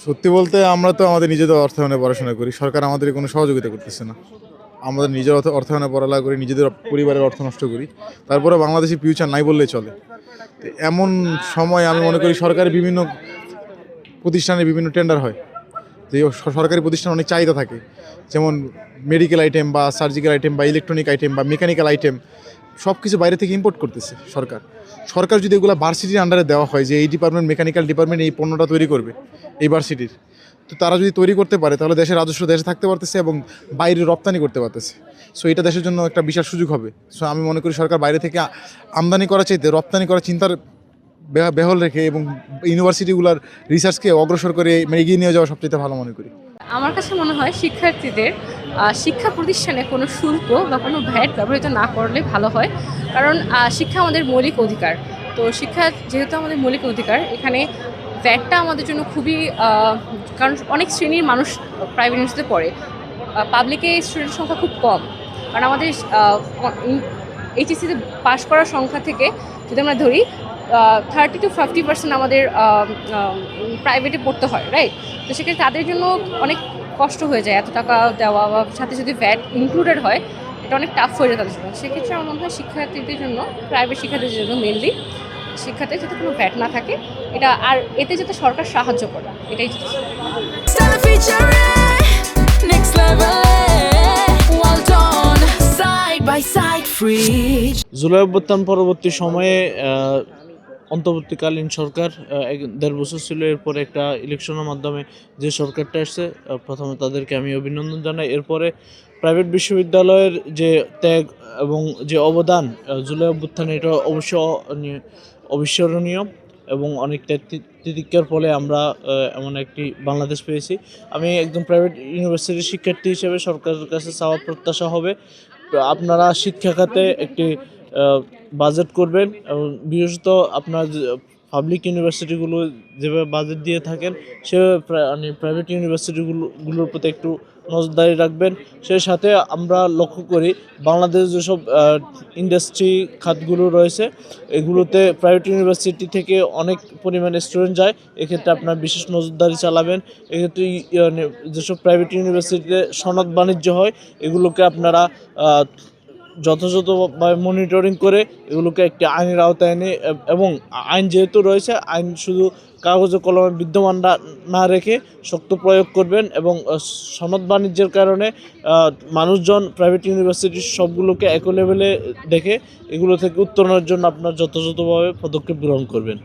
সত্যি বলতে আমরা তো আমাদের নিজেদের অর্থায়নে পড়াশোনা করি, সরকার আমাদের কোনো সহযোগিতা করতেছে না। আমাদের নিজের অর্থায়নে পড়ালেখা করি, নিজেদের পরিবারের অর্থ নষ্ট করি, তারপরে বাংলাদেশে ফিউচার নাই বললেই চলে। তো এমন সময় আমি মনে করি সরকারি বিভিন্ন প্রতিষ্ঠানে বিভিন্ন টেন্ডার হয়, তো এই সরকারি প্রতিষ্ঠানে অনেক চাহিদা থাকে, যেমন মেডিকেল আইটেম বা সার্জিক্যাল আইটেম বা ইলেকট্রনিক আইটেম বা মেকানিক্যাল আইটেম সব কিছু বাইরে থেকে ইম্পোর্ট করতেছে সরকার। সরকার যদি এগুলো ভার্সিটির আন্ডারে দেওয়া হয় যে এই ডিপার্টমেন্ট মেকানিক্যাল ডিপার্টমেন্ট এই পণ্যটা তৈরি করবে এই ভার্সিটির, তো তারা যদি তৈরি করতে পারে তাহলে দেশের রাজস্ব দেশে থাকতে পারতেছে এবং বাইরে রপ্তানি করতে পারতেছে। সো এটা দেশের জন্য একটা বিশাল সুযোগ হবে। সো আমি মনে করি সরকার বাইরে থেকে আমদানি করা চাইতে রপ্তানি করার চিন্তার বেহল রেখে এবং ইউনিভার্সিটিগুলোর রিসার্চকে অগ্রসর করে এগিয়ে নিয়ে যাওয়া সবচেয়ে ভালো মনে করি। আমার কাছে মনে হয় শিক্ষার্থীদের শিক্ষা প্রতিষ্ঠানে কোনো শুল্ক বা কোনো ভ্যাট ব্যবহৃত না করলে ভালো হয়। কারণ শিক্ষা আমাদের মৌলিক অধিকার। তো শিক্ষা যেহেতু আমাদের মৌলিক অধিকার, এখানে ভ্যাটটা আমাদের জন্য খুবই কারণ অনেক শ্রেণীর মানুষ প্রাইভেট ইউনিভার্সিটিতে পড়ে, পাবলিকে স্টুডেন্টের সংখ্যা খুব কম। কারণ আমাদের এইচএসসিতে পাশ করার সংখ্যা থেকে যদি আমরা ধরি 30 to 50% আমাদের প্রাইভেটে পড়তে হয়, রাইট? তো সেক্ষেত্রে তাদের জন্য অনেক কষ্ট হয়ে যায়, এত টাকা দেওয়া বা সাথে যদি ভ্যাট ইনক্লুডেড হয় এটা অনেক টাফ হয়ে যায় তাদের জন্য। সেক্ষেত্রে আমার মনে হয় শিক্ষার্থীদের জন্য, প্রাইভেট শিক্ষার্থীদের জন্য মেনলি শিক্ষাতে যাতে কোনো ভ্যাট না থাকে, এটা আর এতে যাতে সরকার সাহায্য করে, এটাই জুলাই অভ্যুত্থান পরবর্তী সময়ে অন্তর্বর্তীকালীন সরকার 1.5 বছর ছিল, এরপরে একটা ইলেকশনের মাধ্যমে যে সরকারটা আসছে প্রথমে তাদেরকে আমি অভিনন্দন জানাই। এরপরে প্রাইভেট বিশ্ববিদ্যালয়ের যে ত্যাগ এবং যে অবদান জুলাই অভ্যুত্থানে, এটা অবিস্মরণীয় এবং অনেক তিতিক্ষার ফলে আমরা এমন একটি বাংলাদেশ পেয়েছি। আমি একদম প্রাইভেট ইউনিভার্সিটির শিক্ষার্থী হিসেবে সরকারের কাছে চাওয়া প্রত্যাশা হবে আপনারা শিক্ষা খাতে একটি বাজেট করবেন এবং বিশেষত আপনার পাবলিক ইউনিভার্সিটিগুলো যেভাবে বাজেট দিয়ে থাকেন সে প্রাইভেট ইউনিভার্সিটিগুলোর প্রতি একটু নজরদারি রাখবেন। সেই সাথে আমরা লক্ষ্য করি বাংলাদেশ যেসব ইন্ডাস্ট্রি খাতগুলো রয়েছে এগুলোতে প্রাইভেট ইউনিভার্সিটি থেকে অনেক পরিমাণে স্টুডেন্ট যায়, এক্ষেত্রে আপনার বিশেষ নজরদারি চালাবেন। এক্ষেত্রে যেসব প্রাইভেট ইউনিভার্সিটিতে সনদ বাণিজ্য হয় এগুলোকে আপনারা যথাযথভাবে মনিটরিং করে এগুলোকে একটি আইনের আওতায় এনে, এবং আইন যেহেতু রয়েছে আইন শুধু কাগজে কলমে বিদ্যমান না রেখে শক্ত প্রয়োগ করবেন এবং সনদ বাণিজ্যের কারণে মানুষজন প্রাইভেট ইউনিভার্সিটির সবগুলোকে একই লেভেলে দেখে এগুলো থেকে উত্তরণের জন্য আপনার যথাযথভাবে পদক্ষেপ গ্রহণ করবেন।